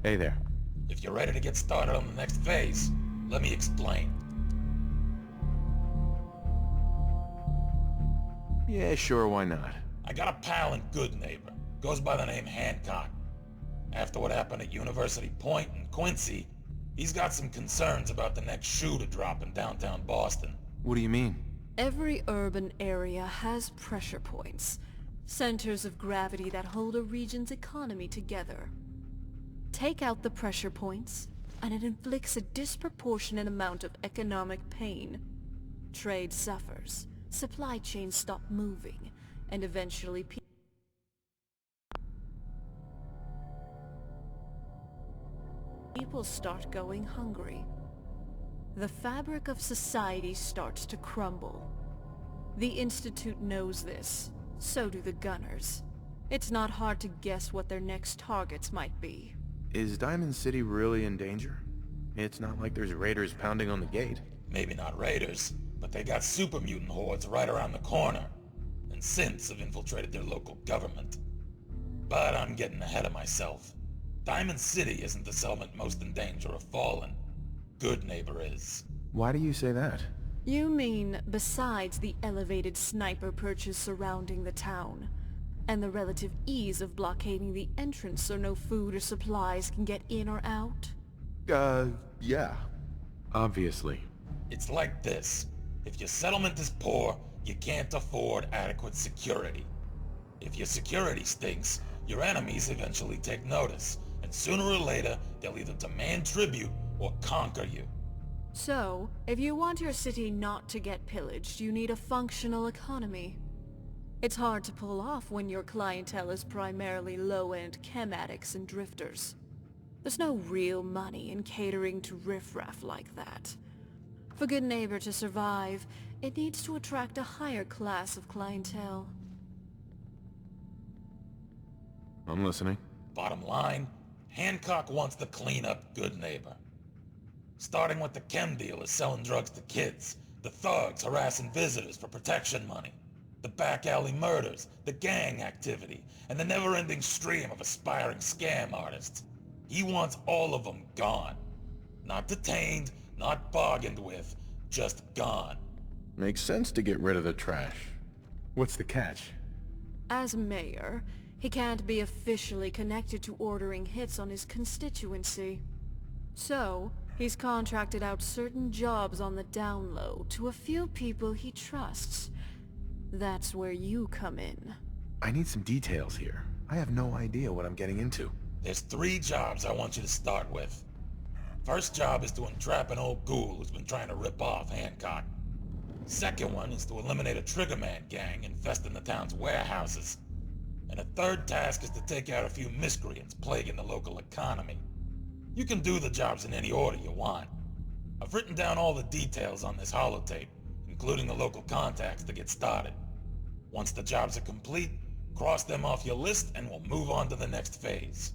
Hey there. If you're ready to get started on the next phase, let me explain. Yeah, sure, why not? I got a pal in Good Neighbor. Goes by the name Hancock. After what happened at University Point in Quincy, he's got some concerns about the next shoe to drop in downtown Boston. What do you mean? Every urban area has pressure points, centers of gravity that hold a region's economy together. Take out the pressure points, and it inflicts a disproportionate amount of economic pain. Trade suffers, supply chains stop moving, and eventually people start going hungry. The fabric of society starts to crumble. The Institute knows this, so do the Gunners. It's not hard to guess what their next targets might be. Is Diamond City really in danger? It's not like there's raiders pounding on the gate. Maybe not raiders, but they got super mutant hordes right around the corner, and synths have infiltrated their local government. But I'm getting ahead of myself. Diamond City isn't the settlement most in danger of falling. Good Neighbor is. Why do you say that? You mean besides the elevated sniper perches surrounding the town, and the relative ease of blockading the entrance so no food or supplies can get in or out? Yeah. Obviously. It's like this. If your settlement is poor, you can't afford adequate security. If your security stinks, your enemies eventually take notice, and sooner or later, they'll either demand tribute or conquer you. So, if you want your city not to get pillaged, you need a functional economy. It's hard to pull off when your clientele is primarily low-end chem addicts and drifters. There's no real money in catering to riffraff like that. For Good Neighbor to survive, it needs to attract a higher class of clientele. I'm listening. Bottom line, Hancock wants to clean up Good Neighbor. Starting with the chem dealers selling drugs to kids, the thugs harassing visitors for protection money, the back alley murders, the gang activity, and the never-ending stream of aspiring scam artists. He wants all of them gone. Not detained, not bargained with, just gone. Makes sense to get rid of the trash. What's the catch? As mayor, he can't be officially connected to ordering hits on his constituency. So, he's contracted out certain jobs on the down low to a few people he trusts. That's where you come in. I need some details here. I have no idea what I'm getting into. There's 3 jobs I want you to start with. First job is to entrap an old ghoul who's been trying to rip off Hancock. Second one is to eliminate a Triggerman gang infesting the town's warehouses. And a third task is to take out a few miscreants plaguing the local economy. You can do the jobs in any order you want. I've written down all the details on this holotape, including the local contacts to get started. Once the jobs are complete, cross them off your list and we'll move on to the next phase.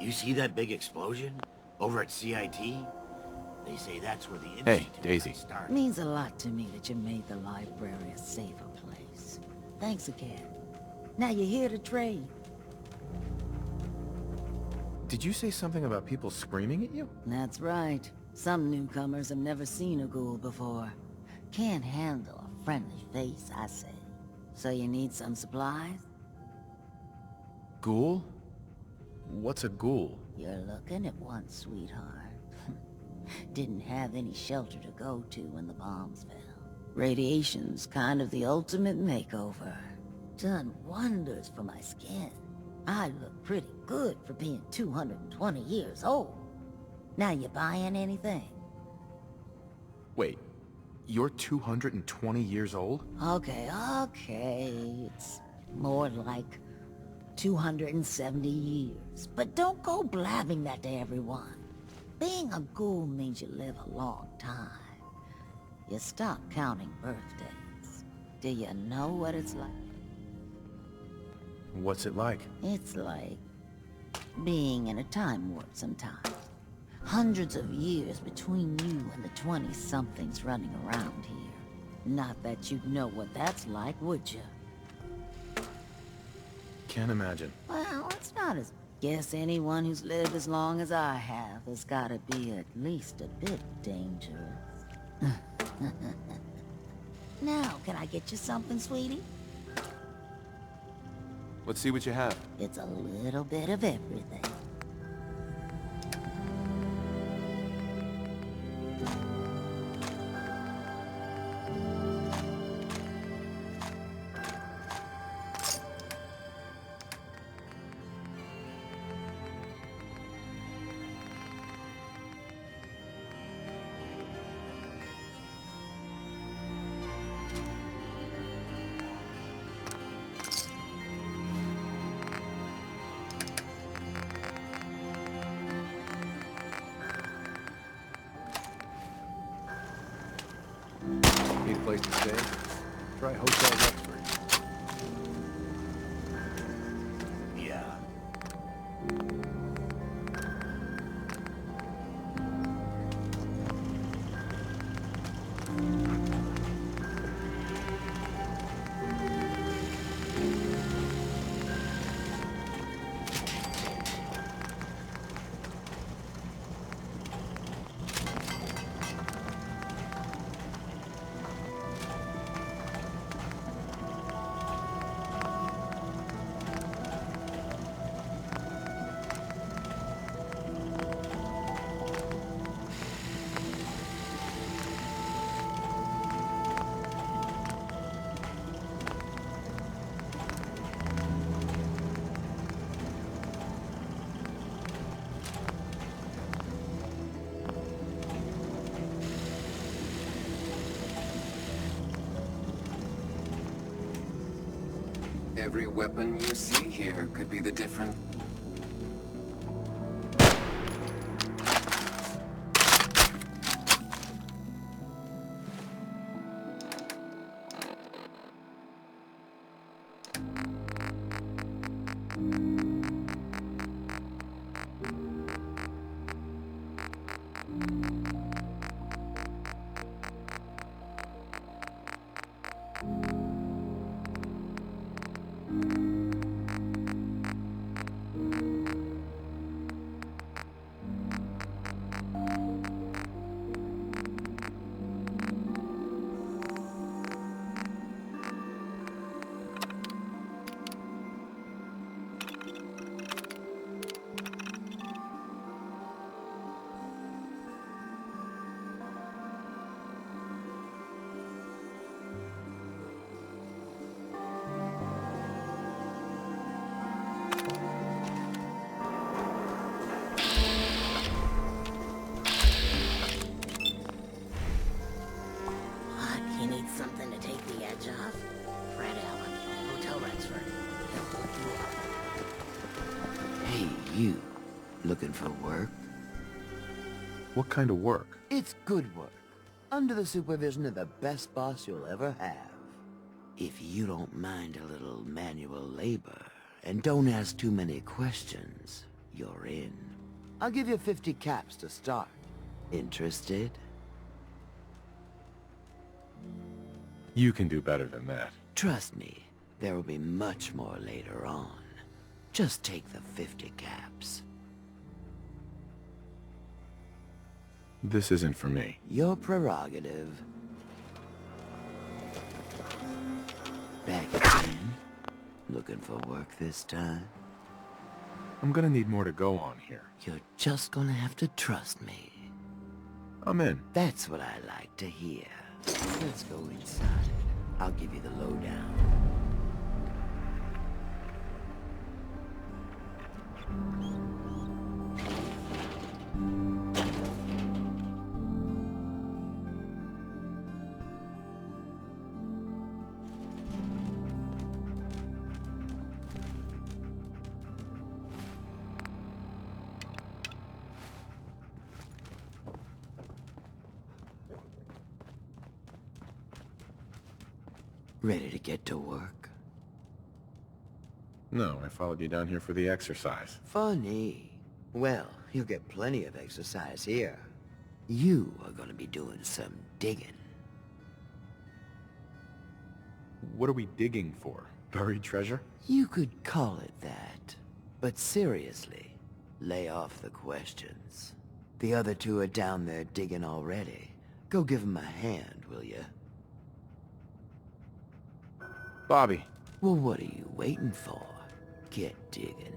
You see that big explosion? Over at CIT? They say that's where the Hey, Institute Daisy. got started. Means a lot to me that you made the library a safer place. Thanks again. Now you're here to trade. Did you say something about people screaming at you? That's right. Some newcomers have never seen a ghoul before. Can't handle a friendly face, I say. So you need some supplies? Ghoul? What's a ghoul? You're looking at one, sweetheart. Didn't have any shelter to go to when the bombs fell. Radiation's kind of the ultimate makeover. Done wonders for my skin. I look pretty good for being 220 years old. Now you buying anything? Wait, you're 220 years old? Okay. It's more like 270 years. But don't go blabbing that to everyone. Being a ghoul means you live a long time. You stop counting birthdays. Do you know what it's like? What's it like? It's like being in a time warp sometimes. Hundreds of years between you and the 20-somethings running around here. Not that you'd know what that's like, would you? Can't imagine. Well, it's not as... Guess anyone who's lived as long as I have has gotta be at least a bit dangerous. Now, can I get you something, sweetie? Let's see what you have. It's a little bit of everything. Need a place to stay? Try Hotel Rexford. Yeah. Every weapon you see here could be the different... What? You need something to take the edge off? Fred Allen, Hotel Rexford. He'll hook you up. Hey, you. Looking for work? What kind of work? It's good work. Under the supervision of the best boss you'll ever have. If you don't mind a little manual labor, and don't ask too many questions, you're in. I'll give you 50 caps to start. Interested? You can do better than that. Trust me, there will be much more later on. Just take the 50 caps. This isn't for me. Your prerogative. Back again? Looking for work this time? I'm gonna need more to go on here. You're just gonna have to trust me. I'm in. That's what I like to hear. Let's go inside. I'll give you the lowdown. Ready to get to work? No, I followed you down here for the exercise. Funny. Well, you'll get plenty of exercise here. You are gonna be doing some digging. What are we digging for? Buried treasure? You could call it that. But seriously, lay off the questions. The other two are down there digging already. Go give them a hand, will you? Bobby. Well, what are you waiting for? Get digging.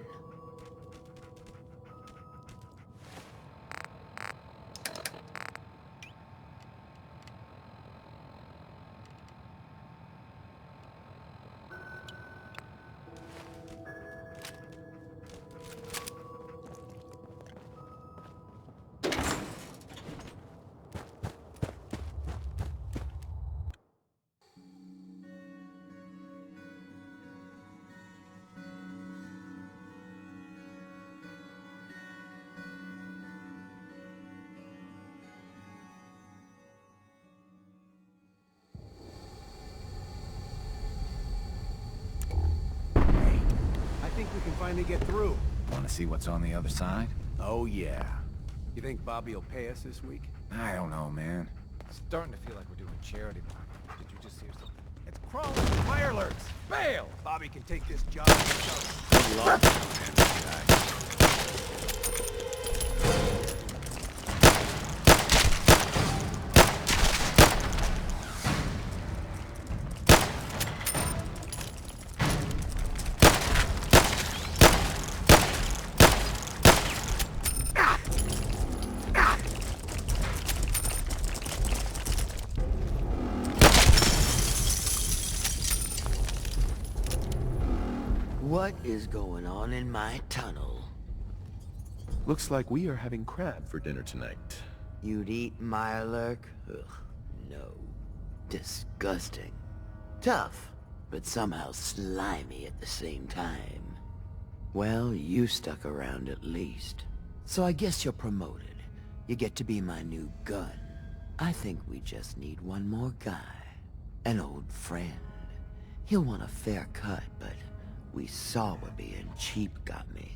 I think we can finally get through. Want to see what's on the other side? Oh, yeah. You think Bobby will pay us this week? I don't know, man. Starting to feel like we're doing charity work. Did you just hear something? It's crawling with fire alerts. Bail! Bobby can take this job himself. What is going on in my tunnel? Looks like we are having crab for dinner tonight. You'd eat Mirelurk? Ugh, no. Disgusting. Tough, but somehow slimy at the same time. Well, you stuck around at least. So I guess you're promoted. You get to be my new gun. I think we just need one more guy. An old friend. He'll want a fair cut, but we saw what being cheap got me.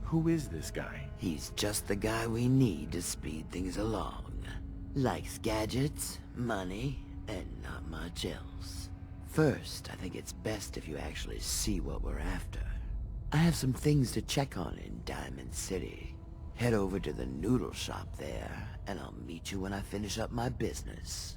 Who is this guy? He's just the guy we need to speed things along. Likes gadgets, money, and not much else. First, I think it's best if you actually see what we're after. I have some things to check on in Diamond City. Head over to the noodle shop there, and I'll meet you when I finish up my business.